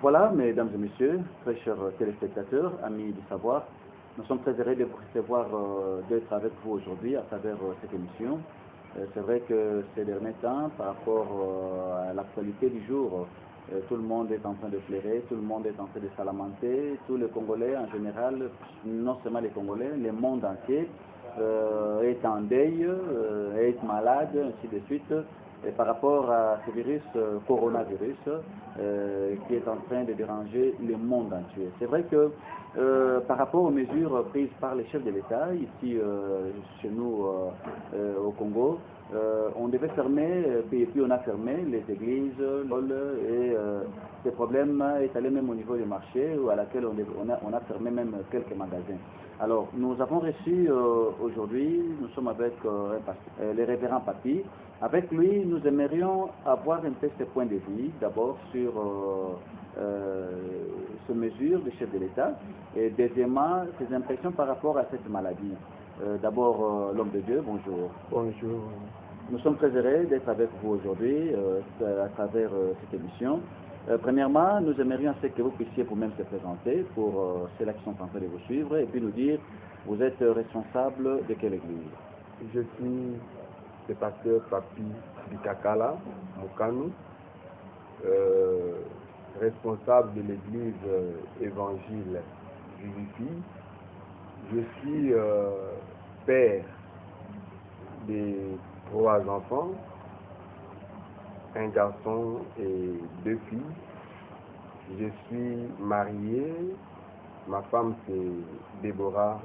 Voilà, mesdames et messieurs, très chers téléspectateurs, amis du savoir, nous sommes très heureux de vous recevoir, d'être avec vous aujourd'hui à travers cette émission. C'est vrai que ces derniers temps, par rapport à l'actualité du jour, tout le monde est en train de pleurer, tout le monde est en train de se lamenter, tous les Congolais en général, non seulement les Congolais, le monde entier est en deuil, est malade, ainsi de suite. Et par rapport à ce virus, coronavirus, qui est en train de déranger le monde entier. C'est vrai que par rapport aux mesures prises par les chefs de l'État, ici chez nous au Congo, on devait fermer, puis on a fermé les églises, et ces problèmes est allé même au niveau du marché, à laquelle on a fermé même quelques magasins. Alors, nous avons reçu aujourd'hui, nous sommes avec le révérend Papi. Avec lui, nous aimerions avoir un peu ses points de vue, d'abord sur ces mesures du chef de l'État, et deuxièmement, ses impressions par rapport à cette maladie. D'abord, l'homme de Dieu, bonjour. Bonjour. Nous sommes très heureux d'être avec vous aujourd'hui à travers cette émission. Premièrement, nous aimerions que vous puissiez vous-même se présenter pour ceux-là qui sont en train de vous suivre et puis nous dire, vous êtes responsable de quelle église? Je suis le pasteur Papi Bikakala, Mokanu, responsable de l'église évangile Vivifie. Je suis père des 3 enfants, un garçon et 2 filles. Je suis marié, ma femme c'est Déborah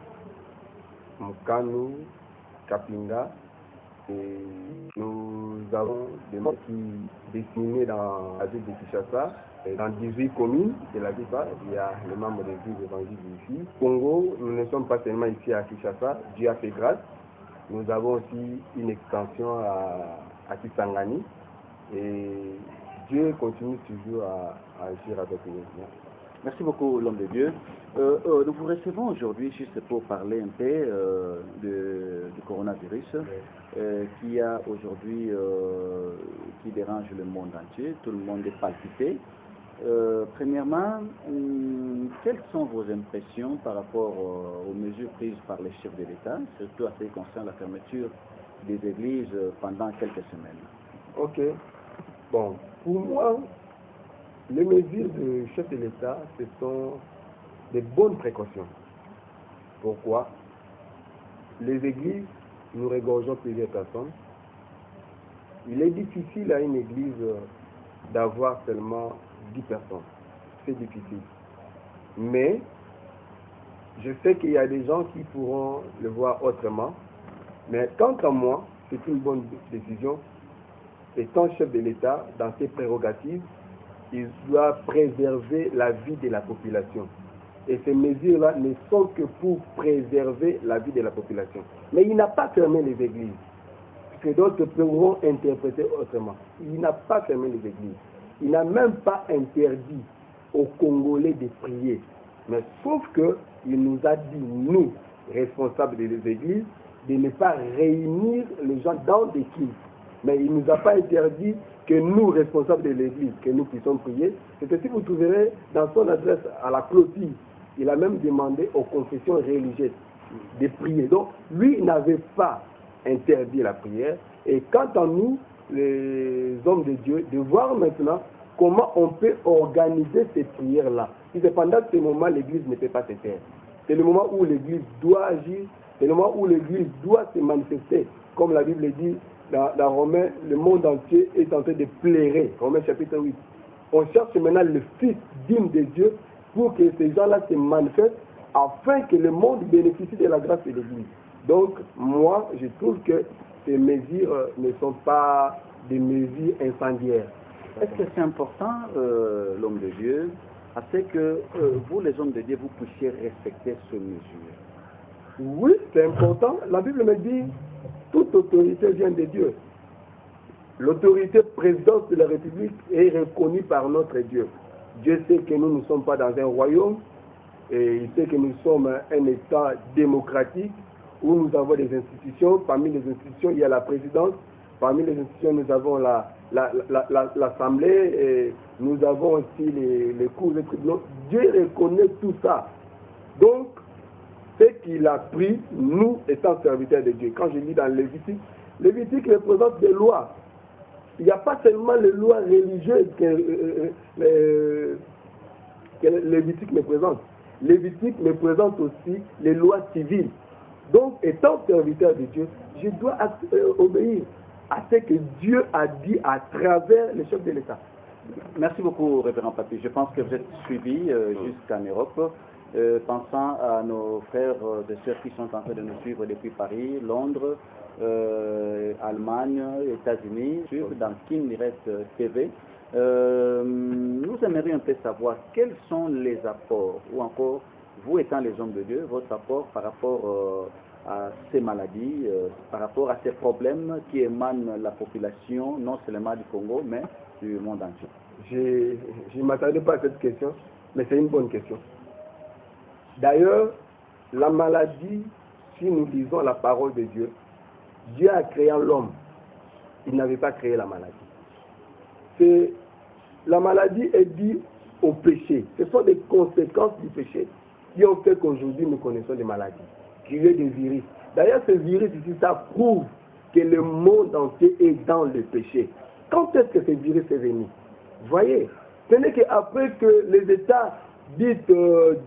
Mokanu Kapinga, et nous avons des membres qui dessinés dans la ville de Kinshasa, dans 18 communes de la ville, il y a les membres de l'église évangile ici. Congo, nous ne sommes pas seulement ici à Kinshasa, Dieu a fait grâce. Nous avons aussi une extension à Kisangani, et Dieu continue toujours à agir avec nous. Merci beaucoup, l'homme de Dieu. Nous vous recevons aujourd'hui juste pour parler un peu du coronavirus qui a aujourd'hui, qui dérange le monde entier. Tout le monde est palpité. Premièrement, quelles sont vos impressions par rapport aux mesures prises par les chefs de l'État, surtout à ce qui concerne la fermeture des églises pendant quelques semaines? Ok. Bon, pour moi, les mesures du chef de l'État, ce sont des bonnes précautions. Pourquoi? Les églises, nous regorgeons plusieurs personnes. Il est difficile à une église d'avoir seulement 10 personnes. C'est difficile. Mais, je sais qu'il y a des gens qui pourront le voir autrement. Mais quant à moi, c'est une bonne décision. Étant chef de l'État, dans ses prérogatives, il doit préserver la vie de la population. Et ces mesures-là ne sont que pour préserver la vie de la population. Mais il n'a pas fermé les églises, que d'autres pourront interpréter autrement. Il n'a pas fermé les églises. Il n'a même pas interdit aux Congolais de prier. Mais sauf qu'il nous a dit, nous, responsables des églises, de ne pas réunir les gens dans des cultes. Mais il ne nous a pas interdit que nous, responsables de l'église, que nous puissions prier. C'est ce que vous trouverez dans son adresse à la clôture. Il a même demandé aux confessions religieuses de prier. Donc, lui n'avait pas interdit la prière. Et quant à nous, les hommes de Dieu, de voir maintenant comment on peut organiser ces prières-là. Si c'est pendant ce moment, l'église ne peut pas se taire. C'est le moment où l'église doit agir, c'est le moment où l'église doit se manifester. Comme la Bible dit, dans Romains, le monde entier est en train de pleurer. Romains chapitre 8. On cherche maintenant le Fils digne de Dieu pour que ces gens-là se manifestent afin que le monde bénéficie de la grâce de l'Église. Donc, moi, je trouve que ces mesures ne sont pas des mesures incendiaires. Est-ce que c'est important, l'homme de Dieu, à ce que vous, les hommes de Dieu, vous puissiez respecter ces mesures? Oui, c'est important. La Bible me dit toute autorité vient de Dieu. L'autorité présidence de la République est reconnue par notre Dieu. Dieu sait que nous ne sommes pas dans un royaume, et il sait que nous sommes un État démocratique où nous avons des institutions. Parmi les institutions, il y a la présidence. Parmi les institutions, nous avons l'Assemblée, et nous avons aussi les cours de tribunaux. Dieu reconnaît tout ça. Donc, ce qu'il a pris, nous étant serviteurs de Dieu. Quand je lis dans Lévitique, Lévitique représente des lois. Il n'y a pas seulement les lois religieuses que Lévitique me présente. Lévitique me présente aussi les lois civiles. Donc, étant serviteur de Dieu, je dois obéir à ce que Dieu a dit à travers les chefs de l'État. Merci beaucoup, Révérend Papi. Je pense que vous êtes suivi jusqu'en Europe. Pensant à nos frères et sœurs qui sont en train de nous suivre depuis Paris, Londres, Allemagne, États-Unis, dans King Direct TV. Nous aimerions un peu savoir quels sont les apports, ou encore, vous étant les hommes de Dieu, votre apport par rapport à ces maladies, par rapport à ces problèmes qui émanent de la population, non seulement du Congo, mais du monde entier. Je ne m'attendais pas à cette question, mais c'est une bonne question. D'ailleurs, la maladie, si nous lisons la parole de Dieu, Dieu a créé l'homme. Il n'avait pas créé la maladie. La maladie est due au péché. Ce sont des conséquences du péché qui ont fait qu'aujourd'hui nous connaissons des maladies, créées des virus. D'ailleurs, ce virus ici, ça prouve que le monde entier est dans le péché. Quand est-ce que ce virus est venu? Vous voyez, ce n'est qu'après que les États dits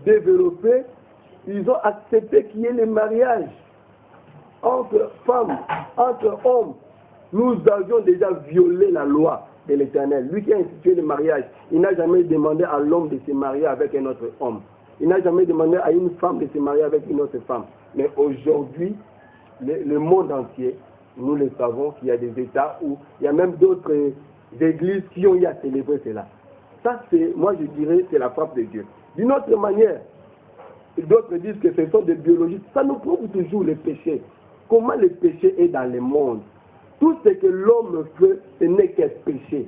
développés, ils ont accepté qu'il y ait les mariages entre femmes, entre hommes. Nous avions déjà violé la loi de l'Éternel. Lui qui a institué le mariage, il n'a jamais demandé à l'homme de se marier avec un autre homme. Il n'a jamais demandé à une femme de se marier avec une autre femme. Mais aujourd'hui, le monde entier, nous le savons qu'il y a des États où il y a même d'autres églises qui ont eu à célébrer cela. Ça, moi je dirais, c'est la frappe de Dieu. D'une autre manière, d'autres disent que ce sont des biologistes. Ça nous prouve toujours le péché. Comment le péché est dans le monde. Tout ce que l'homme fait, ce n'est qu'un péché.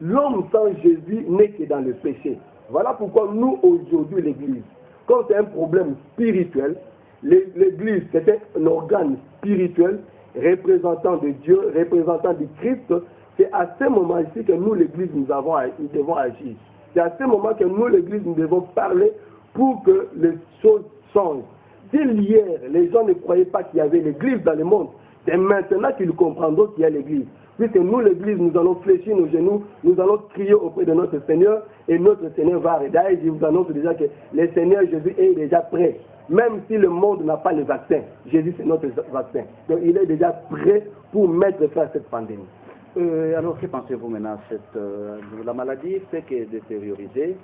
L'homme sans Jésus n'est que dans le péché. Voilà pourquoi nous, aujourd'hui, l'Église, quand c'est un problème spirituel, l'Église, c'est un organe spirituel, représentant de Dieu, représentant du Christ. C'est à ce moment-ci que nous, l'Église, nous devons agir. C'est à ce moment que nous, l'Église, nous devons parler pour que les choses changent. Si hier, les gens ne croyaient pas qu'il y avait l'Église dans le monde, c'est maintenant qu'ils comprendront qu'il y a l'Église. Puisque nous, l'Église, nous allons fléchir nos genoux, nous allons crier auprès de notre Seigneur, et notre Seigneur va arrêter. Et je vous annonce déjà que le Seigneur Jésus est déjà prêt. Même si le monde n'a pas le vaccin, Jésus c'est notre vaccin. Donc il est déjà prêt pour mettre fin à cette pandémie. Alors, que pensez-vous maintenant? La maladie fait que détérioriser,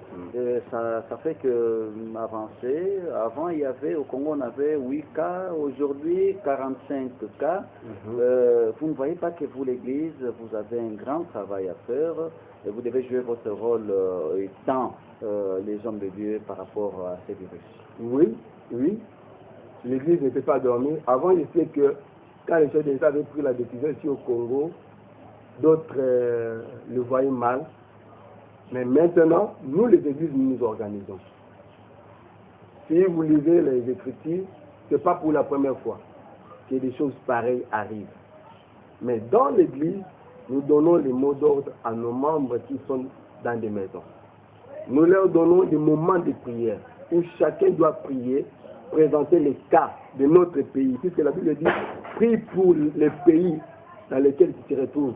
ça fait que avancer. Avant, il y avait, au Congo, on avait 8 cas, aujourd'hui 45 cas. Vous ne voyez pas que vous, l'Église, vous avez un grand travail à faire et vous devez jouer votre rôle étant les hommes de Dieu par rapport à ces virus? Oui. L'Église ne peut pas dormir. Avant, je sais que quand les chefs d'État avaient pris la décision ici au Congo, d'autres le voyaient mal. Mais maintenant, nous les églises, nous nous organisons. Si vous lisez les Écritures, ce n'est pas pour la première fois que des choses pareilles arrivent. Mais dans l'église, nous donnons les mots d'ordre à nos membres qui sont dans des maisons. Nous leur donnons des moments de prière où chacun doit prier, présenter les cas de notre pays. Puisque la Bible dit, prie pour les pays dans lesquels tu te retrouves.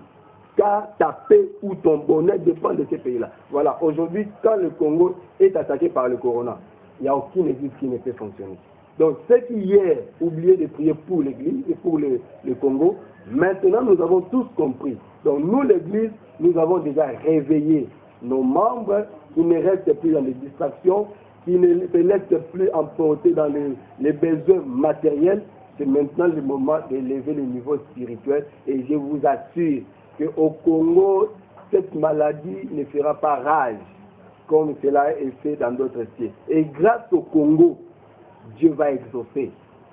Car ta paix ou ton bonheur dépend de ces pays-là. Voilà, aujourd'hui, quand le Congo est attaqué par le corona, il n'y a aucune église qui ne peut fonctionner. Donc, ceux qui hier oubliaient de prier pour l'église et pour le Congo, maintenant nous avons tous compris. Donc, nous, l'église, nous avons déjà réveillé nos membres qui ne restent plus dans les distractions, qui ne se laissent plus emporter dans les besoins matériels. C'est maintenant le moment d'élever le niveau spirituel. Et je vous assure qu'au Congo, cette maladie ne fera pas rage comme cela est fait dans d'autres siècles. Et grâce au Congo, Dieu va exaucer.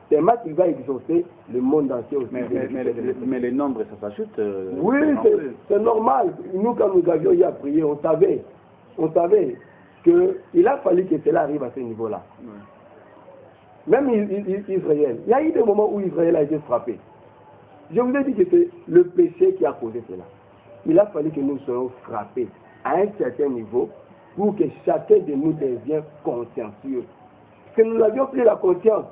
C'est moi qui va exaucer le monde entier aussi. Mais les nombres, ça s'ajoute. Oui, c'est normal. Nous, quand nous avions eu à prier, on savait qu'il a fallu que cela arrive à ce niveau-là. Même Israël. Il y a eu des moments où Israël a été frappé. Je vous ai dit que c'est le péché qui a causé cela. Il a fallu que nous soyons frappés à un certain niveau pour que chacun de nous devienne consciencieux. Parce que nous avions pris la conscience.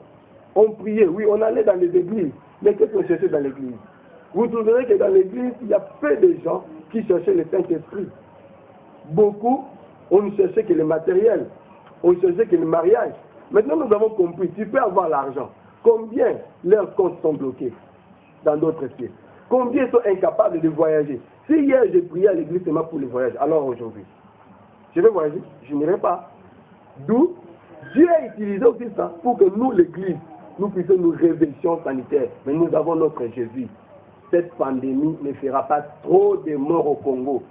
On priait, oui, on allait dans les églises. Mais qu'est-ce qu'on cherchait dans l'église? Vous trouverez que dans l'église, il y a peu de gens qui cherchaient le Saint-Esprit. Beaucoup, on ne cherchait que le matériel. On ne cherchait que le mariage. Maintenant, nous avons compris, tu peux avoir l'argent. Combien leurs comptes sont bloqués dans d'autres pays? Combien sont incapables de voyager? Si hier j'ai prié à l'église seulement pour le voyage, alors aujourd'hui, je vais voyager, je n'irai pas. D'où Dieu a utilisé aussi ça pour que nous, l'église, nous puissions nous réveiller sanitaires. Mais nous avons notre Jésus. Cette pandémie ne fera pas trop de morts au Congo.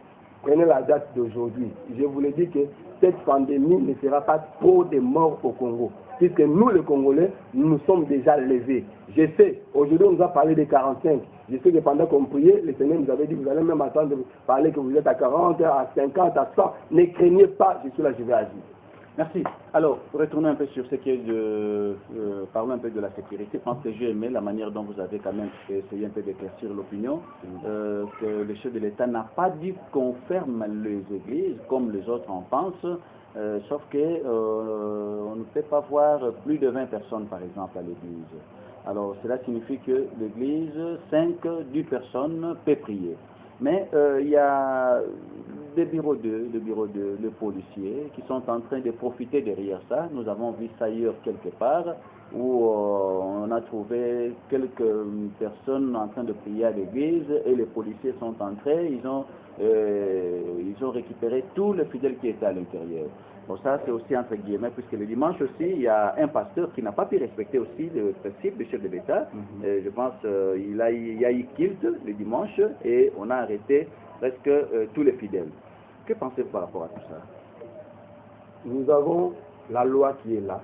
Prenez la date d'aujourd'hui. Je vous l'ai dit que cette pandémie ne fera pas trop de morts au Congo. Puisque nous, les Congolais, nous nous sommes déjà levés. Je sais, aujourd'hui on nous a parlé des 45. Je sais que pendant qu'on priait, le Seigneur nous avait dit, vous allez même attendre de parler que vous êtes à 40, à 50, à 100. Ne craignez pas, je suis là, je vais agir. Merci. Alors, retournons un peu sur ce qui est de... parlons un peu de la sécurité. Je pense que j'ai aimé la manière dont vous avez quand même essayé un peu d'éclaircir l'opinion, que le chef de l'État n'a pas dit qu'on ferme les églises comme les autres en pensent, sauf que on ne peut pas voir plus de 20 personnes, par exemple, à l'église. Alors, cela signifie que l'église, 5-10 personnes peuvent prier. Mais il y a des bureaux de policiers qui sont en train de profiter derrière ça. Nous avons vu ça ailleurs quelque part où on a trouvé quelques personnes en train de prier à l'église et les policiers sont entrés, ils ont récupéré tous les fidèles qui étaient à l'intérieur. Bon, ça c'est aussi entre guillemets, puisque le dimanche aussi, il y a un pasteur qui n'a pas pu respecter aussi le principe du chef de l'État. Je pense qu'il y a eu culte le dimanche et on a arrêté presque tous les fidèles. Que pensez-vous par rapport à tout ça? Nous avons la loi qui est là.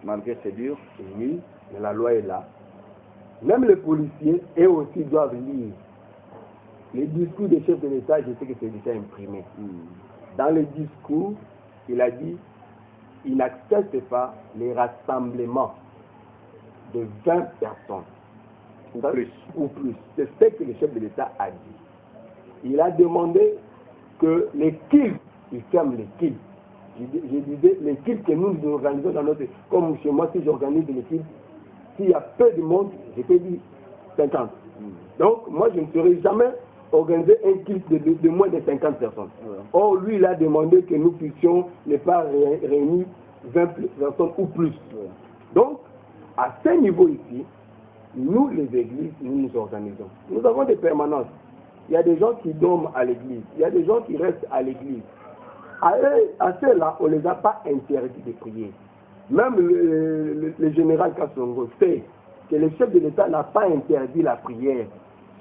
Malgré c'est dur. Oui, mais la loi est là. Même les policiers, eux aussi, doivent lire. Les discours des chefs de l'État, je sais que c'est déjà imprimé. Dans les discours, il a dit, il n'accepte pas les rassemblements de 20 personnes. Ou plus. C'est ce que le chef de l'État a dit. Il a demandé que les kills, il ferme les kills. Je disais, les kills que nous organisons dans notre... Comme chez moi, si j'organise les kills, s'il y a peu de monde, je peux dire 50. Donc, moi, je ne serai jamais organiser un kill de moins de 50 personnes. Or, lui, il a demandé que nous puissions ne pas réunir 20 personnes ou plus. Donc, à ce niveau ici, nous, les églises, nous nous organisons. Nous avons des permanences. Il y a des gens qui dorment à l'église. Il y a des gens qui restent à l'église. À ceux-là, on ne les a pas interdits de prier. Même le général Kassongo sait que le chef de l'État n'a pas interdit la prière.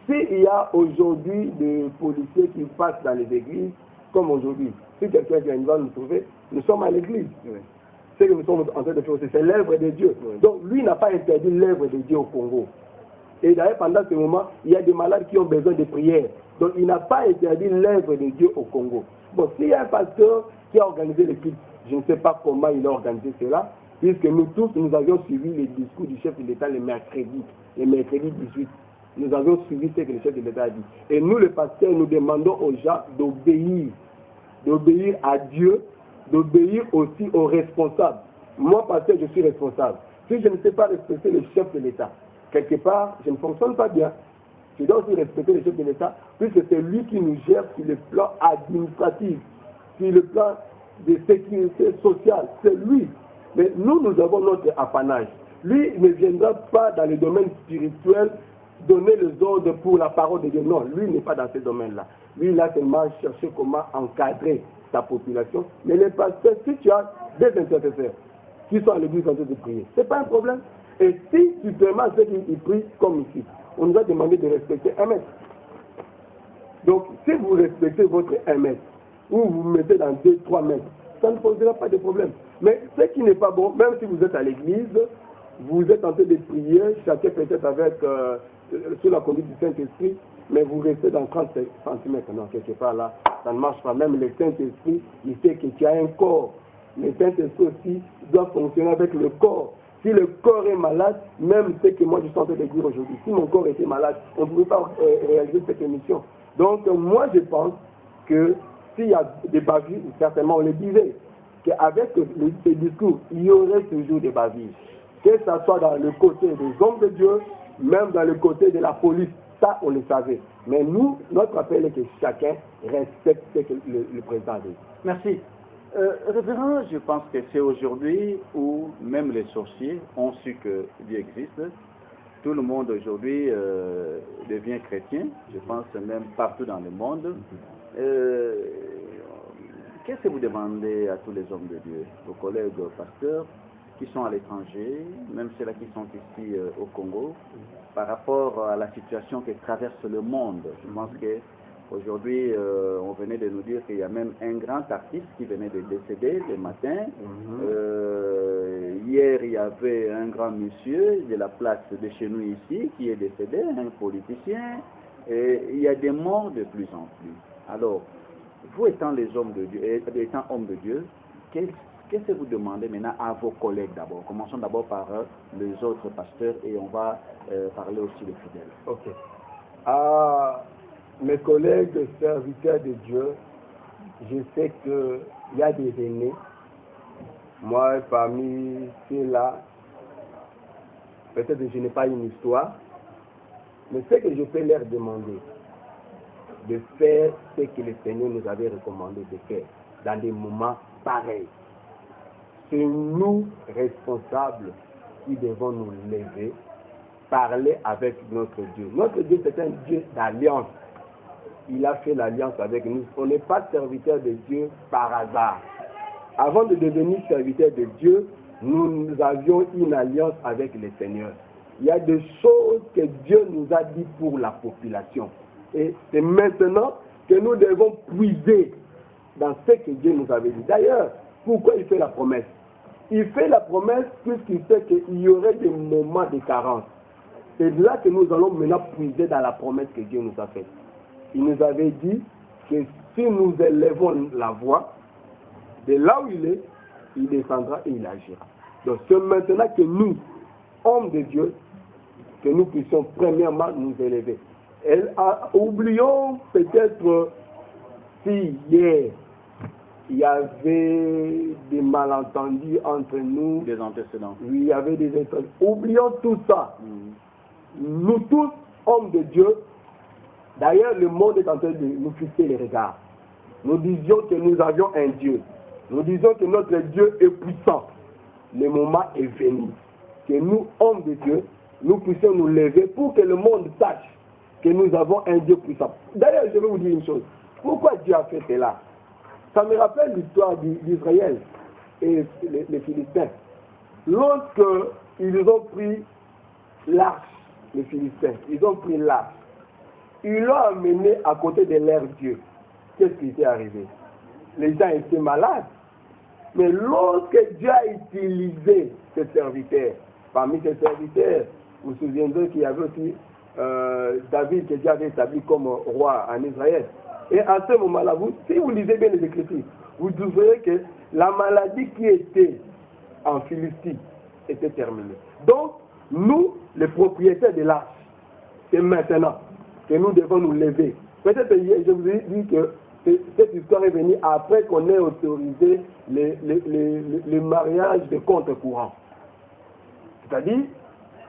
S'il y a aujourd'hui des policiers qui passent dans les églises, comme aujourd'hui, si quelqu'un vient nous trouver, nous sommes à l'église. Ce que nous sommes en train de faire, c'est l'œuvre de Dieu. Donc lui n'a pas interdit l'œuvre de Dieu au Congo. Et d'ailleurs, pendant ce moment, il y a des malades qui ont besoin de prière. Donc il n'a pas interdit l'œuvre de Dieu au Congo. Bon, s'il y a un pasteur qui a organisé le culte, je ne sais pas comment il a organisé cela, puisque nous tous, nous avions suivi les discours du chef de l'État le mercredi 18. Nous avions suivi ce que le chef de l'État a dit. Et nous, les pasteurs, nous demandons aux gens d'obéir à Dieu, d'obéir aussi aux responsables. Moi, pasteur, je suis responsable. Si je ne sais pas respecter le chef de l'État, quelque part, je ne fonctionne pas bien. Je dois aussi respecter le chef de l'État, puisque c'est lui qui nous gère sur le plan administratif, sur le plan de sécurité sociale. C'est lui. Mais nous, nous avons notre apanage. Lui ne viendra pas dans le domaine spirituel donner les ordres pour la parole de Dieu. Non, lui n'est pas dans ce domaine-là. Lui, il a seulement cherché comment encadrer sa population. Mais les pasteurs, si tu as des intercesseurs qui sont à l'église en train de prier, ce n'est pas un problème. Et si tu permets à ceux qui prient comme ici, on nous a demandé de respecter 1 mètre. Donc, si vous respectez votre 1 mètre, ou vous vous mettez dans 2-3 mètres, ça ne posera pas de problème. Mais ce qui n'est pas bon, même si vous êtes à l'église, vous êtes en train de prier, chacun peut-être avec, sous la conduite du Saint-Esprit, mais vous restez dans 30 cm. Non, quelque part là, ça ne marche pas. Même le Saint-Esprit, il sait que tu as un corps. Le Saint-Esprit aussi doit fonctionner avec le corps. Si le corps est malade, même ce que moi je suis en train de dire aujourd'hui, si mon corps était malade, on ne pouvait pas réaliser cette émission. Donc moi je pense que s'il y a des bavures, certainement on le disait, qu'avec ces discours, il y aurait toujours des bavures. Que ce soit dans le côté des hommes de Dieu, même dans le côté de la police, ça on le savait. Mais nous, notre appel est que chacun respecte ce que le président dit. Merci. Révérend, je pense que c'est aujourd'hui où même les sorciers ont su que Dieu existe. Tout le monde aujourd'hui devient chrétien, je pense même partout dans le monde. Qu'est-ce que vous demandez à tous les hommes de Dieu, vos collègues pasteurs qui sont à l'étranger, même ceux-là qui sont ici au Congo, par rapport à la situation que traverse le monde? Je pense que aujourd'hui, on venait de nous dire qu'il y a même un grand artiste qui venait de décéder le matin. Hier, il y avait un grand monsieur de la place de chez nous ici qui est décédé, un politicien. Et il y a des morts de plus en plus. Alors, vous étant les hommes de Dieu, étant hommes de Dieu, qu'est-ce que vous demandez maintenant à vos collègues d'abord? Commençons d'abord par les autres pasteurs et on va parler aussi des fidèles. Ok. Mes collègues serviteurs de Dieu, je sais qu'il y a des aînés. Moi, parmi ceux-là, peut-être que je n'ai pas une histoire, mais ce que je peux leur demander, de faire ce que le Seigneur nous avait recommandé de faire dans des moments pareils. C'est nous, responsables, qui devons nous lever, parler avec notre Dieu. Notre Dieu, c'est un Dieu d'alliance. Il a fait l'alliance avec nous. On n'est pas serviteur de Dieu par hasard. Avant de devenir serviteur de Dieu, nous avions une alliance avec le Seigneur. Il y a des choses que Dieu nous a dit pour la population. Et c'est maintenant que nous devons puiser dans ce que Dieu nous avait dit. D'ailleurs, pourquoi il fait la promesse? Il fait la promesse puisqu'il sait qu'il y aurait des moments de carence. C'est là que nous allons maintenant puiser dans la promesse que Dieu nous a faite. Il nous avait dit que si nous élevons la voix, de là où il est, il descendra et il agira. Donc c'est maintenant que nous, hommes de Dieu, que nous puissions premièrement nous élever. Oublions peut-être si hier il y avait des malentendus entre nous. Des antécédents. Oui, il y avait des antécédents. Oublions tout ça. Nous tous, hommes de Dieu, d'ailleurs le monde est en train de nous fixer les regards. Nous disions que nous avions un Dieu. Nous disons que notre Dieu est puissant. Le moment est venu. Que nous, hommes de Dieu, nous puissions nous lever pour que le monde sache que nous avons un Dieu puissant. D'ailleurs, je vais vous dire une chose. Pourquoi Dieu a fait cela? Ça me rappelle l'histoire d'Israël et les Philistins. Lorsqu'ils ont pris l'arche, les Philistins, ils ont pris l'arche. Ils l'ont amené à côté de leur Dieu. Qu'est-ce qui était arrivé? Les gens étaient malades. Mais lorsque Dieu a utilisé ses serviteurs, parmi ses serviteurs, vous vous souviendrez qu'il y avait aussi David que Dieu avait établi comme roi en Israël. Et à ce moment-là, si vous lisez bien les Écritures, vous verrez que la maladie qui était en Philistie était terminée. Donc, nous, les propriétaires de l'arche, c'est maintenant que nous devons nous lever. Peut-être je vous ai dit que cette histoire est venue après qu'on ait autorisé les mariages de compte courant. C'est-à-dire,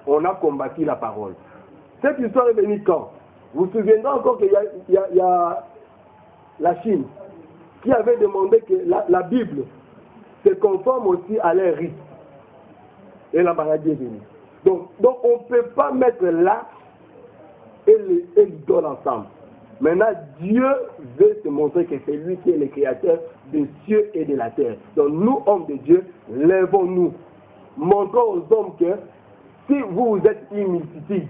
on a combattu la parole. Cette histoire est venue quand? Vous vous souviendrez encore qu'il y a la Chine qui avait demandé que la Bible se conforme aussi à leur rite. Et la maladie est venue. Donc on ne peut pas mettre l'arche et l'idole ensemble. Maintenant, Dieu veut se montrer que c'est lui qui est le créateur des cieux et de la terre. Donc nous, hommes de Dieu, lèvons-nous. Montrons aux hommes que si vous êtes une multitude,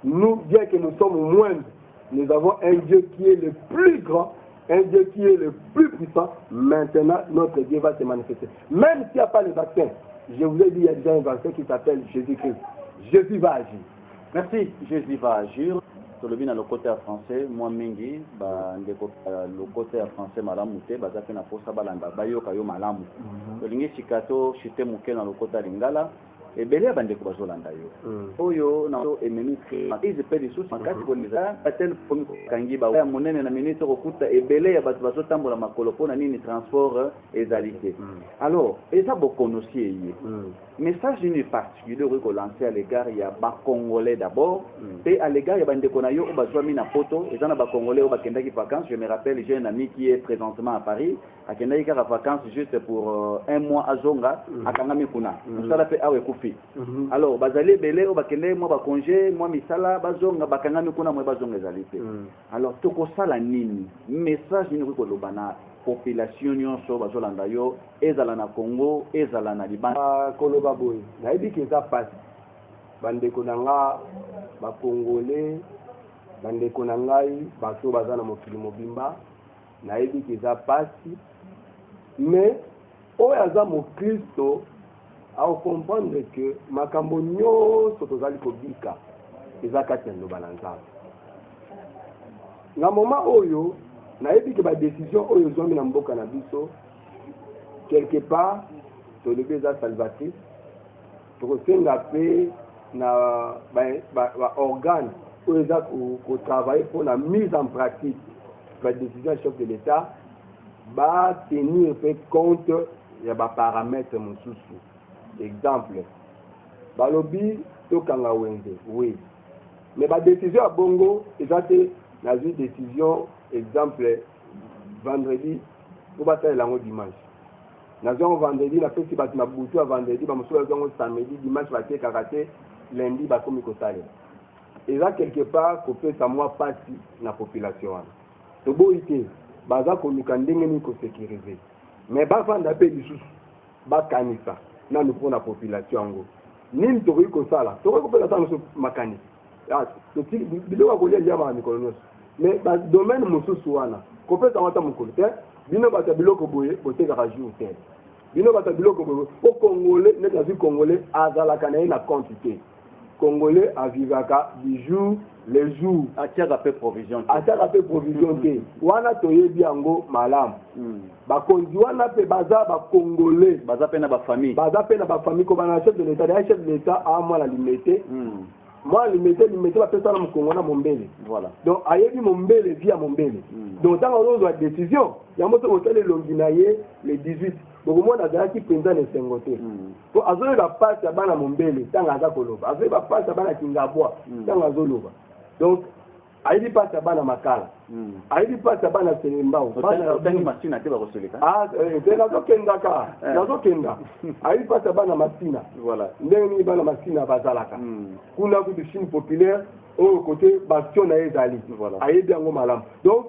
nous, bien que nous sommes moindres, nous avons un Dieu qui est le plus grand, un Dieu qui est le plus puissant. Maintenant, notre Dieu va se manifester. Même s'il n'y a pas le vaccin, je vous ai dit, il y a déjà un vaccin qui s'appelle Jésus-Christ. Jésus va agir. Merci. Jésus va agir. Tolobi na le côté français, moi mingi, le côté français malamu te, baza na posa balanda bayo kayo malamu. Tolingi chikato chite muke na le côté lingala. ebele bandeko bazolanda yo oyo na et ministre ils paient des sous makati koleza atel pomi kangi ba ya monene na ministre kokuta ebele ya bato bazotambola makolo pona nini transport ezalité alors eza bokonosi ye message une particulier que lancer à l'égard il y a ba congolais d'abord et à l'égard il y a bandeko na yo bazwami na poto eza na ba congolais au bakendaki vacances. Je me rappelle j'ai un ami qui est présentement à Paris akendaki ka vacances juste pour un mois à Zonga akangami kuna musala pe awe kufi alors bazali belé au bakende moi ba congé moi misala bazonga bakangami kuna moi bazonga ezalité alors toko sala nini message ni ko lobana population nyonso bazolanda yo ezala na Congo ezala na Liban koloba boy nayebi ke za passe bandeko na nga ba congolais bandeko na ngai bato baza na mokili mobimba nayebi ke za passe mais oyo aza mokristo ao comprendre que makambo nyonso tozali kobika eza kati ya ndoba na nzambe na moment oyo nayebi ke badécision oyo ezwami na mboka na biso quelque part tolobi eza salvatrice tokosenga mpe na baorgane oyo eza kotravaille mpo na mise en pratique badécision ya chef de l'état batenir mpe compte ya baparamètre mosusu exemple balobi tokanga wende oui mais badécision ya bongo eza te nazwi décision exemple vendredi po basalela yango dimanche nazwi yango vendredi napesi bato na butu ya vendredi bamosusu bazwi yango samedi dimanche batekaka te lundi bakomi kosalela eza quelque part kopesa mwa pasi na population wana toboyi te baza koluka ndenge nini kosécurize mais bavanda mpe lisusu bakanisa nanu mpona population yango nini tokoki kosala tokoki kopesa ta mosusu makanisi biloko ya kolia liya baka mikolo nyonso mais badomaine mosusu wana kopesa yango ata mokolo te bino bato ya biloko boye botekaka jour te bino bato ya biloko boye po congolais neti azwi congolais azalaka na ye na compte te congolais avivaka du jour le jour atiaka pe provision te wana toyebi yango malamu bakonzi wana mpe baza bacongolais baza pe na bafamille ko bana chef de l'état ya chef de l'état a mwana limete mwana limete bapesa na mokongo na mombele voilà donc ayebi mombele via mombele donc ntango ozozwa décision yango so kosala elongi na ye le 18 bokomona azalaki mpenza na esengo te po azoyeba pasi ya bana mombele ntango aza koloba azoyeba pasi ya bana kingabwa ntango azoloba donc ayebi pasi ya bana makala ayebi pasi ya bana selembao masina te bakosoleka nazokenda ayebi pasi ya bana masina ndenge nini bana masina bazalaka kuna kutu chine populaire oyo kote bastion na ye ezali ayebi yango malamu donc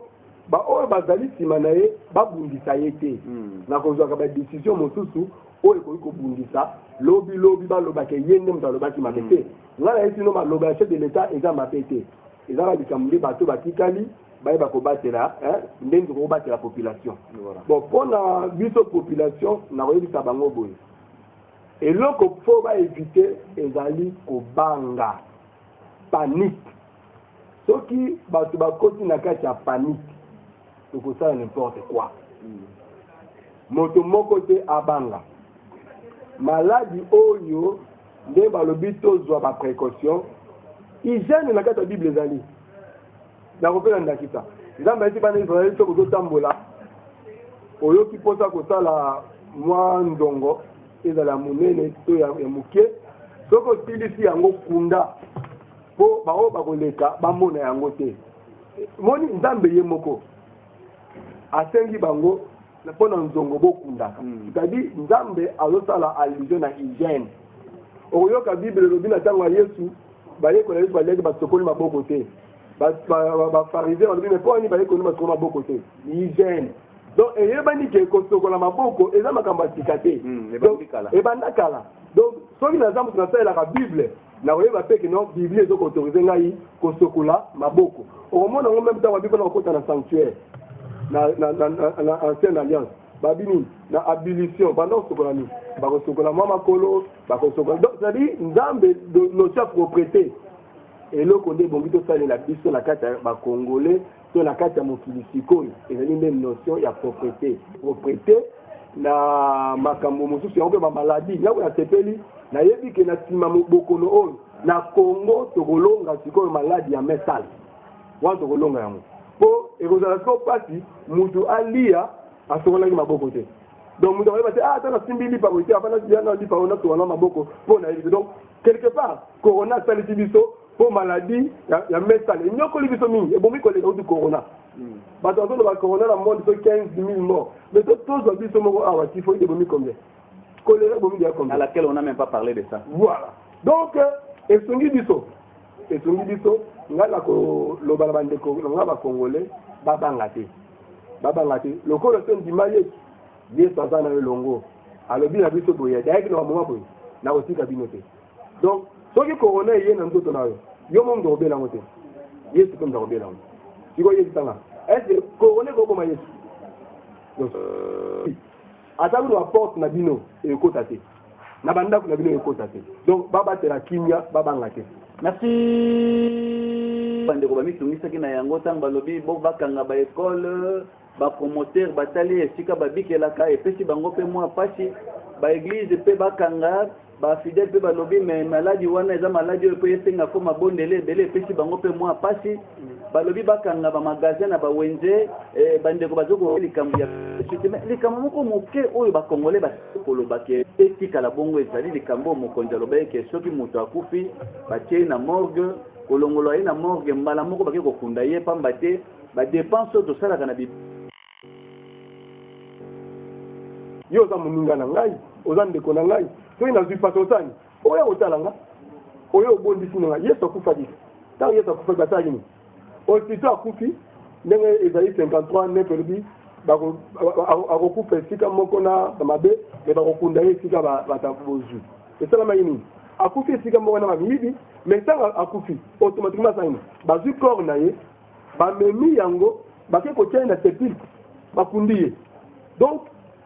baoyo bazali nsima na ye babundisa ye te na kozwaka badécision mosusu oyo ekoki kobundisa lobi balobaka ye nde moto alobaki mabe te ngai na ye sino maloba ya chef de l'état eza mabe te eza na likambo nde bato batikali bayeba kobatela ndenge tokobatela population bon mpona biso population nakoyebisa bango boye eloko fo baevite ezali kobanga panique soki bato bakoti na kati ya panique tokosala n'importe quoi moto moko te abanga maladi oyo nde balobi tozwa baprécaution hygiène na kati ya bible ezali nakopela ndakisa nzambe ayesi bana israeli soki ozotambola oyoki mposa kosala mwa ndongo ezala monene to ya moke soki osilisi yango kunda mpo baoyo bakoleka bamona yango te moni nzambe ye moko asengi bango mpona nzongo bokundaka c'est-à-dire nzambe azosala allusion na hygiène okoyoka bible elobi na ntango ya yesu bayekola yesu baliaki basokoli maboko te bafarisien balobi me mpo wani bayekoli basokoli maboko te hygiène donc eyebani ke kosokola maboko eza makambo ya sika te ebanda kala donc soki naza moto nasalelaka bible nakoyeba mpe keno biblie ezokoautorize ngai kosokola maboko okomona ngo meme ntango bibona kokota na sanctuaire na ancienne alliance babi nini na abolition banda kosokola nini bakosokola mwa makolo bakosokola donc c'est-à-dire nzambe notion ya propriété eloko nde ebongi tosalela biso na kati ya bacongolais to na kati ya mokili sikoyo ezali nde notion ya propriété na makambo mosusu yango mpe bamaladi yango nasepeli nayebi ke na nsima bokono oyo na Congo tokolonga sikoyo maladi ya metal wana tokolonga yango mpo ekozala sikoyo mpasi mutu alia asokolaki maboko te donc mutu akoyeba te ata nasimbi lipa boye te afana yana lipa oyo nasokola maboko mpo nayebi te donc quelque part corona asalisi biso mpo maladi ya metal enyokoli biso mingi ebomi koleka uti corona bato bazoloba corona na monde so 15 000 morts mais tozwa biso moko awa tifoide ebomi combien choléra ebomi deya combien à laquelle on n'a même pas parlé de ça. Voilà. Donc, esongi biso nga na koloba na bandeko nga bakongole babanga te lokolo so ndima yesu aza na yo longo alobi na biso boye dayaki na bamoma boye na kotika bino te donc soki korona eye na nzoto na yo mo mutu akobela yango te yesu mpe mutu akobela yango sikoyo yebisanga estce korona ekokoma yesu ata kuno baporte na bino ekota te na bandako na bino ekota te donc babatela kimia babanga te. Merci. Bandeko bamitungisaki na yango ntango balobi bo bakanga baekole bapromoteur batali esika babikelaka epesi bango mpe mwa pasi baeglize mpe bakanga bafidele mpe balobi me maladi wana eza maladi oyo mpo esenga fo mabondele ebele epesi bango mpe mwa pasi balobi bakanga bamagazin na bawenze bandeko bazoko likambo ya likambo moko moke oyo bakongole bakolobaki etikala bongo ezali likambo mokonzi aloba eke soki moto akufi batie na morgue kolongolo ye na morgue mbala moko bake kokunda ye pamba te badepense oyo tosalaka na yo oza moninga na ngai oza ndeko na ngai soki nazwi pasi osani oyo kotala nga oyo obondisi na ngai yesu akufaki ntango yesu akufaki basalaki nini osito akufi ndenge ezali 53 nefe elobi akokufa esika moko na mabe me bakokunda ye esika bata bozwi esalamaki nini akufi esika moko na mamiyibi me ntango akufi automatiquement asali nini bazwi corps na ye bamemi yango bake kotia ye na sepulcre bakundi ye donc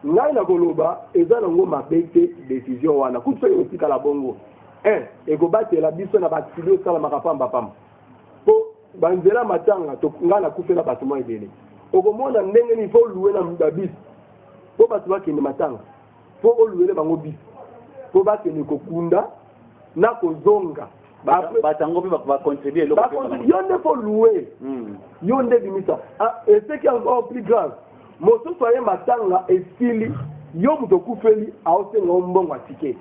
ngai na koloba eza nango mabe te décision wana kutu soki otikala bongo ekobatela biso na baaksidie osalamaka pambapamba mpo banzela matanga ngai nakufela bato mwa ebele okomona ndenge nini fo oluwe na babisi mpo bato bakende matanga fo oluwele bango bisi mpo bakende kokunda na kozonga batango mpe bacontribue yo nde fo oluwe yo nde bimisa eseki encore plus grave mosusu aye matanga esili yo moto okufeli aosenga ombongo atike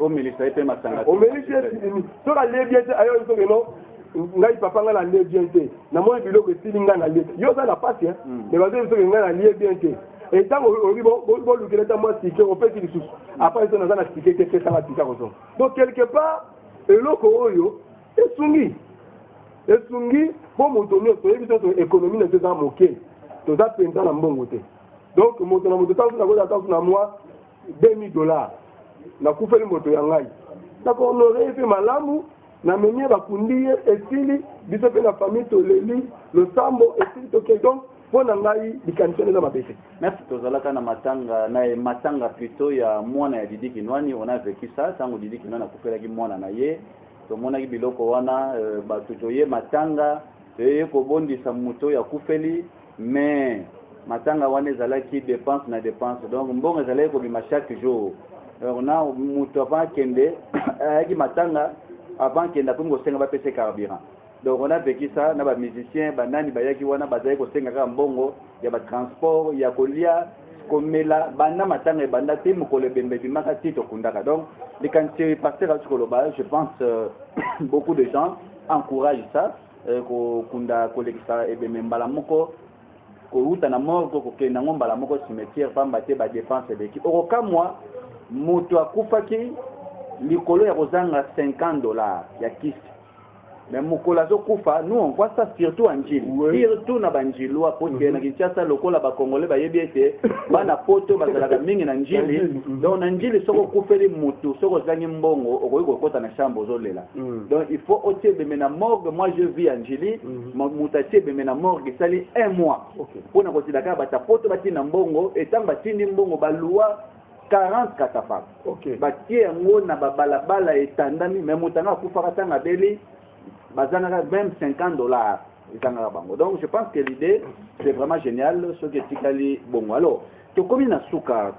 omelisa ye mpe masanga omelisi esili soki alie bien te ayo soki no ngai papa ngai nalie bien te namoni biloko esili ngai nalie te yo oza na pasi me bazoi soki ngai nalie bien te etango obi bolukela ta mwa tike opesi lisusu apa so naza na tike te pesanga tika kozonga donc quelque part eloko oyo esungi mpo moto nyonso oyebi soso économie na eza moke toza mpenza na mbongo te donc moto na moto ntango nakoza ntango na mwa $2000 nakufeli moto ya ngai nakohonore ye mpe malamu namemi ye bakundi ye esili biso mpe na famille toleli losambo esili tokei donc mpo na ngai likanisi eza mabe te. Merci tozalaka na matanga plutôt ya mwana ya Didi Kinwani on a vécu ça ntango Didi Kinwani akufelaki mwana na ye tomonaki biloko wana bato toye matanga toye kobondisa moto ya kufeli mais matanga wana ezalaki dépense na dépense donc mbongo ezalaki kobima chaque jour na moto avant kende ayaki matanga avant kende akomi kosenga bapesa carburant donc on a vécu ça na bamusicien banani bayaki wana bazali kosenga kaka mbongo ya batransport ya kolia komela banda matanga ebanda te mokolo ebembe ebimaka ti tokundaka donc likanisi pasteur ati koloba je pense beaucoup de gens encouragent ça kokunda kolekisa ebembe mbala moko kouta na morgue kokende nango mbala moko cimetière pamba te badépense ebeki okokamwa moto akufaki likolo ya kozanga $50 ya kisi mais mokolo azokufa nous on voit ça surtout en Njili surtout na banjilwa pote na Kinshasa lokola bakongole bayebi ete bana poto bazalaka mingi na Njili donc na Njili soko kufeli mutu soko zangi mbongo okoyi kokota na chambre ozolela donc il faut otie beme na morgue moi je vis en Njili mutatie beme na morgue sali 1 mois pour na kotilaka bata poto bati na mbongo etant batindi mbongo balua 40 katafak batie yango na babalabala etandami mais mutanga akufaka tanga beli bazanga même $50 ezanga bango donc je pense que l'idée c'est vraiment génial ce que tikali bongo alors to komi na suka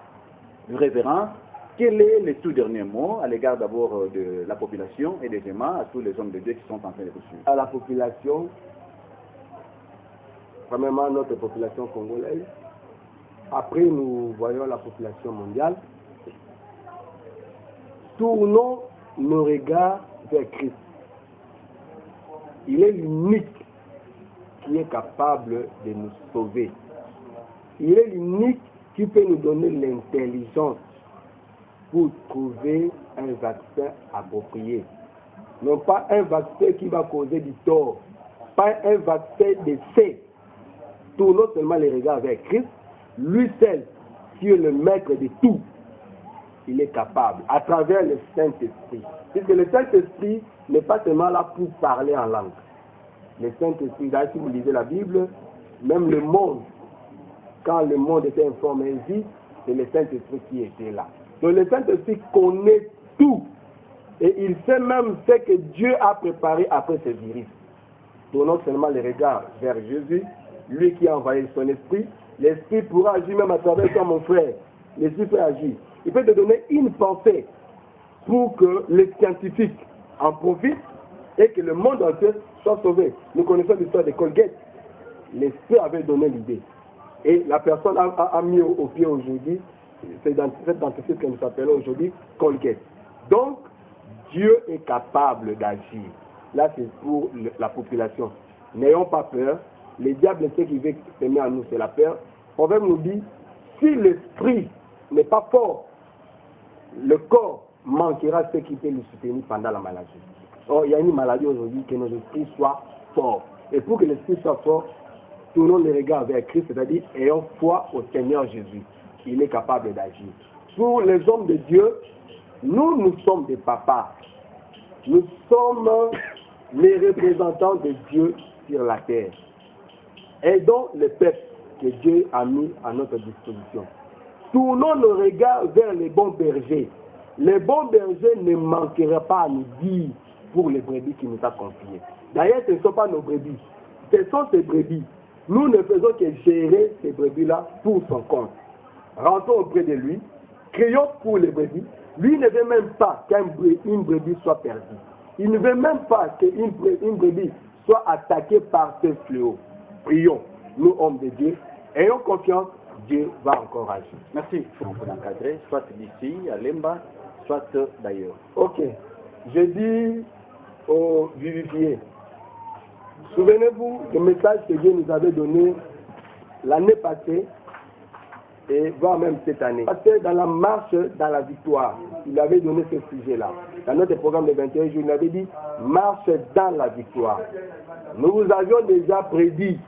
révérend quel est le tout dernier mot à l'égard d'abord de la population et deuxièmement à tous les hommes de Dieu qui sont en train de vous suivre? À la population, premièrement notre population congolaise, après nous voyons la population mondiale, tournons nos regards vers Christ. Il est l'unique qui est capable de nous sauver. Il est l'unique qui peut nous donner l'intelligence pour trouver un vaccin approprié. Non pas un vaccin qui va causer du tort, pas un vaccin d'essai. Tournons seulement les regards vers Christ, lui seul qui est le maître de tout. Il est capable, à travers le Saint-Esprit. Puisque le Saint-Esprit n'est pas seulement là pour parler en langue. Le Saint-Esprit, là, si vous lisez la Bible, même le monde, quand le monde était informé ainsi, c'est le Saint-Esprit qui était là. Donc le Saint-Esprit connaît tout. Et il sait même ce que Dieu a préparé après ce virus. Tournons seulement les regards vers Jésus, lui qui a envoyé son esprit. L'esprit pourra agir même à travers toi, mon frère. L'esprit peut agir. Il peut te donner une pensée pour que les scientifiques en profitent et que le monde entier soit sauvé. Nous connaissons l'histoire de Colgate. L'esprit avait donné l'idée. Et la personne a mis au pied aujourd'hui, c'est dans cette dentifrice que nous appelons aujourd'hui Colgate. Donc, Dieu est capable d'agir. Là, c'est pour la population. N'ayons pas peur. Le diable, ce qu'il veut semer en nous, c'est la peur. On va nous dire, si l'esprit n'est pas fort, le corps manquera ce qui peut le soutenir pendant la maladie. Or, il y a une maladie aujourd'hui, que nos esprits soient forts. Et pour que l'esprit soit fort, tournons les regards vers Christ, c'est-à-dire ayons foi au Seigneur Jésus. Il est capable d'agir. Pour les hommes de Dieu, nous sommes des papas. Nous sommes les représentants de Dieu sur la terre. Aidons le peuple que Dieu a mis à notre disposition. Tournons nos regards vers les bons bergers. Les bons bergers ne manqueraient pas à nous dire pour les brebis qu'il nous a confiées. D'ailleurs, ce ne sont pas nos brebis. Ce sont ces brebis. Nous ne faisons que gérer ces brebis-là pour son compte. Rentrons auprès de lui, crions pour les brebis. Lui ne veut même pas qu'une brebis soit perdue. Il ne veut même pas qu'une brebis soit attaquée par ce fléau. Prions, nous hommes de Dieu, ayons confiance, Dieu va encore agir. Merci pour vous encadrer, soit d'ici, à Lemba, soit d'ailleurs. Ok, je dis aux vivifiés, souvenez-vous du message que Dieu nous avait donné l'année passée, et voire même cette année. Dans la marche dans la victoire, il avait donné ce sujet-là. Dans notre programme de 21 jours, il avait dit marche dans la victoire. Nous vous avions déjà prédit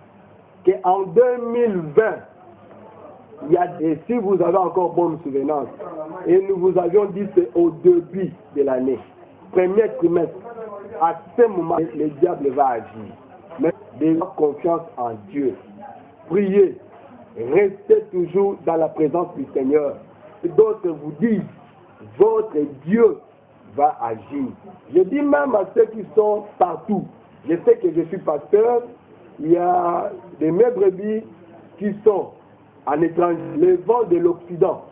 qu'en 2020, il y a des, si vous avez encore bonne souvenance, et nous vous avions dit c'est au début de l'année, premier trimestre, à ce moment, le diable va agir. Mais ayez confiance en Dieu. Priez. Restez toujours dans la présence du Seigneur. D'autres vous disent, votre Dieu va agir. Je dis même à ceux qui sont partout, je sais que je suis pasteur, il y a des mes brebis qui sont en étranger. Le vent de l'Occident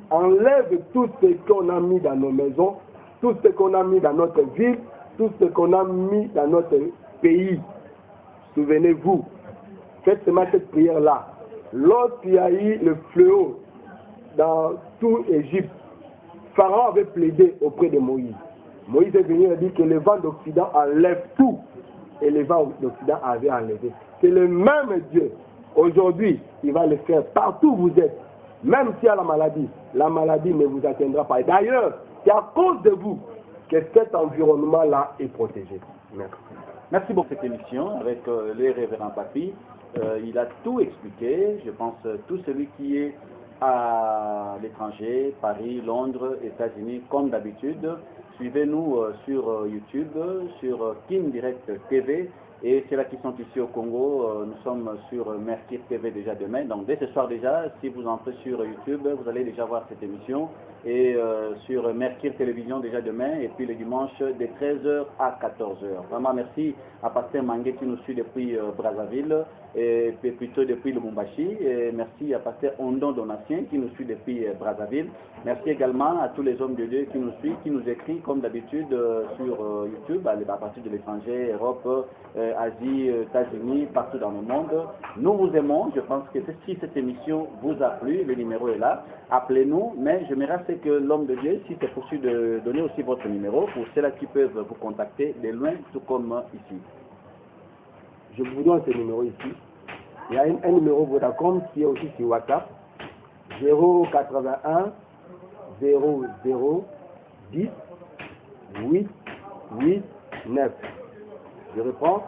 enlève tout ce qu'on a mis dans nos maisons, tout ce qu'on a mis dans notre ville, tout ce qu'on a mis dans notre pays. Souvenez-vous, faites seulement cette prière-là. Lorsqu'il y a eu le fléau dans tout Égypte, Pharaon avait plaidé auprès de Moïse. Moïse est venu et dit que le vent d'Occident enlève tout. Et le vent d'Occident avait enlevé. C'est le même Dieu. Aujourd'hui, il va le faire partout où vous êtes. Même s'il y a la maladie ne vous atteindra pas. Et d'ailleurs, c'est à cause de vous que cet environnement-là est protégé. Merci. Merci beaucoup pour cette émission avec le révérend Papi. Il a tout expliqué. Je pense tout celui qui est à l'étranger, Paris, Londres, États-Unis, comme d'habitude, suivez-nous sur YouTube, sur Kim Direct TV. Et ceux-là qui sont ici au Congo, nous sommes sur Mercure TV déjà demain. Donc dès ce soir déjà, si vous entrez sur YouTube, vous allez déjà voir cette émission. et sur Mercure Télévision déjà demain, et puis le dimanche de 13h à 14h. Vraiment merci à Pasteur Mangué qui nous suit depuis Brazzaville, et plutôt depuis Lubumbashi, et merci à Pasteur Ondon Donatien qui nous suit depuis Brazzaville. Merci également à tous les hommes de Dieu qui nous suivent, qui nous écrivent comme d'habitude sur YouTube, à partir de l'étranger, Europe, Asie, États-Unis, partout dans le monde. Nous vous aimons, je pense que si cette émission vous a plu, le numéro est là, appelez-nous, mais j'aimerais que l'homme de Dieu, si c'est possible, de donner aussi votre numéro pour ceux-là qui peuvent vous contacter de loin, tout comme ici. Je vous donne ce numéro ici. Il y a un numéro Vodacom qui est aussi sur WhatsApp. 081 00 10 8 8 9. Je reprends.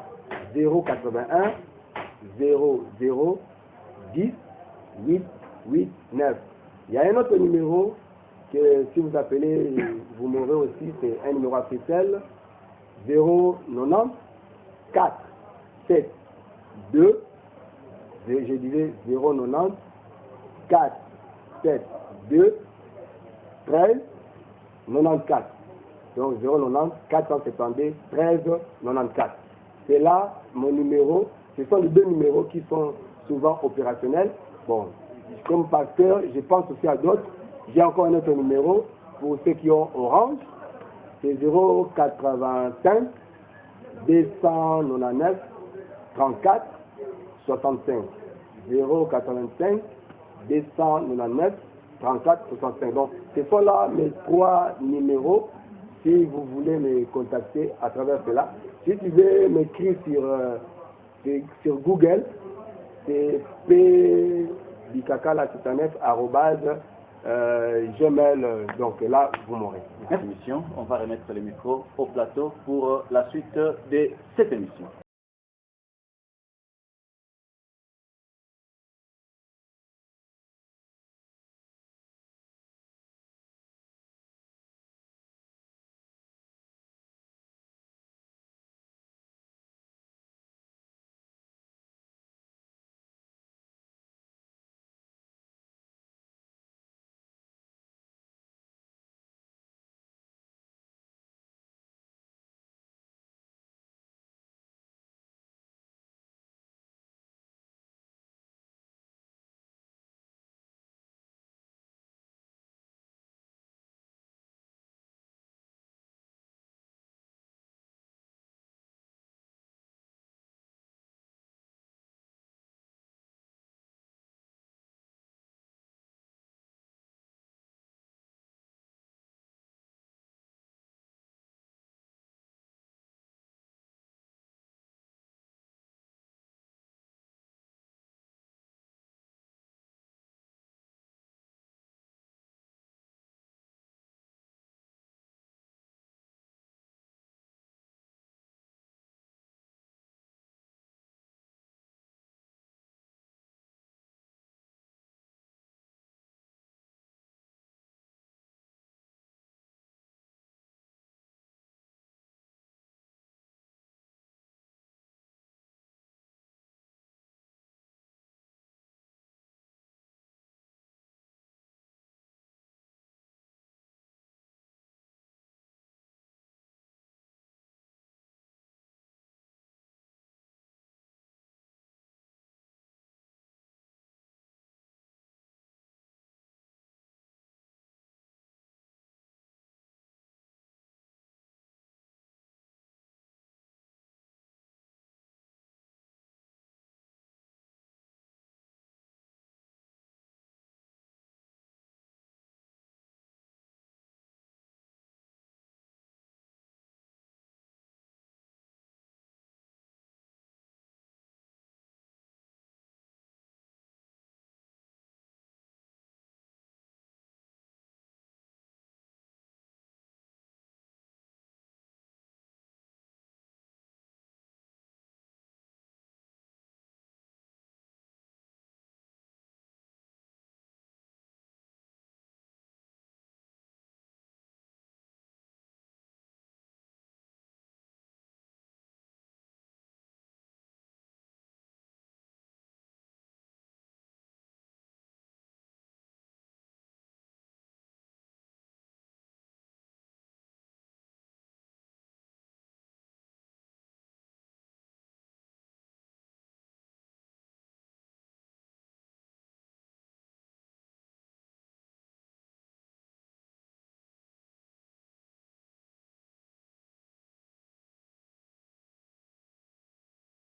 081 00 10 8 8 9. Il y a un autre numéro que si vous appelez, vous m'aurez aussi, c'est un numéro officiel. 090 4 7 2. Je disais 090 4 7 2 13 94. Donc 090 472 13 94. C'est là mon numéro. Ce sont les deux numéros qui sont souvent opérationnels. Bon, comme pasteur, je pense aussi à d'autres. J'ai encore un autre numéro pour ceux qui ont Orange. C'est 085 299 34 65. 085 299 34 65. Donc, ce sont là mes trois numéros. Si vous voulez me contacter à travers cela, si tu veux m'écrire sur Google, c'est pbikakala69@gmail. Donc là, vous m'aurez. Merci. On va remettre le micro au plateau pour la suite de cette émission.